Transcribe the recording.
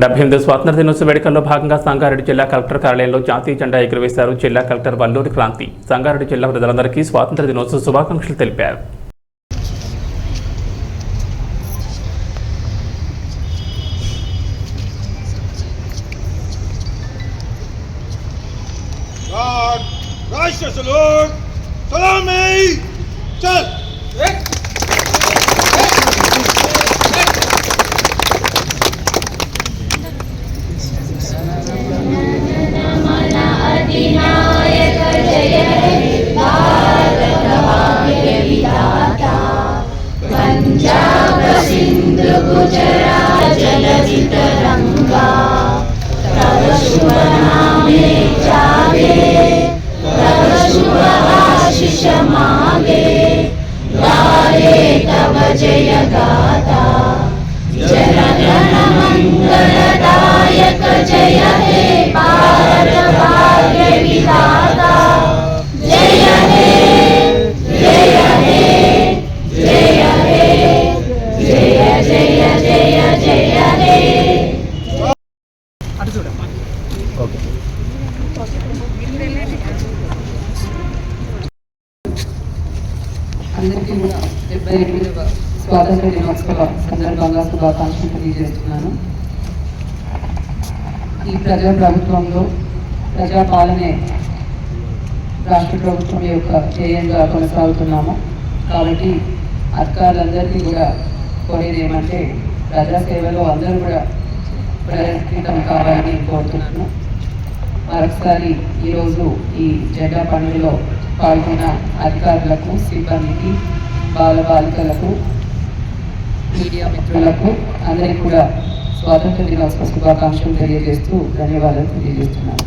78వ స్వాతంత్ర దినోత్సవ వేడుకల్లో భాగంగా సంగారెడ్డి జిల్లా కలెక్టర్ కార్యాలయంలో జాతీయ జెండా ఎగురవేశారు. జిల్లా కలెక్టర్ వల్లూరి క్రాంతి సంగారెడ్డి జిల్లా ప్రజలందరికీ స్వాతంత్ర దినోత్సవ శుభాకాంక్షలు తెలిపారు. Raise salute! Salami! Chal! Punjab Sindh Gujarat जलधि तरंगा तव शुभ नामे जागे तव शुभ आशीष मागे गाये तव जय गाथा जनगण मंगलदायक जय हे भारत भाग्य विधाता जय हे जय हे जय हे जय जय जय जय हे. అందరికీ కూడా 78వ స్వాతంత్ర దినోత్సవ సందర్భంగా శుభాకాంక్షలు తెలియజేస్తున్నాను. ఈ ప్రజాప్రభుత్వంలో ప్రజాపాలనే రాష్ట్ర ప్రభుత్వం యొక్క ధ్యేయంగా కొనసాగుతున్నాము. కాబట్టి అధికారులందరికీ కూడా కోరేది ఏమంటే ప్రజాసేవలో అందరూ కూడా ప్రయత్నితం కావాలని కోరుతున్నాను. మరొకసారి ఈరోజు ఈ జెండా పండుగలో పాల్గొన్న అధికారులకు, సిబ్బందికి, బాలబాలికలకు, మీడియా మిత్రులకు అందరికీ కూడా స్వాతంత్ర దినోత్సవ శుభాకాంక్షలు తెలియజేస్తూ ధన్యవాదాలు తెలియజేస్తున్నాను.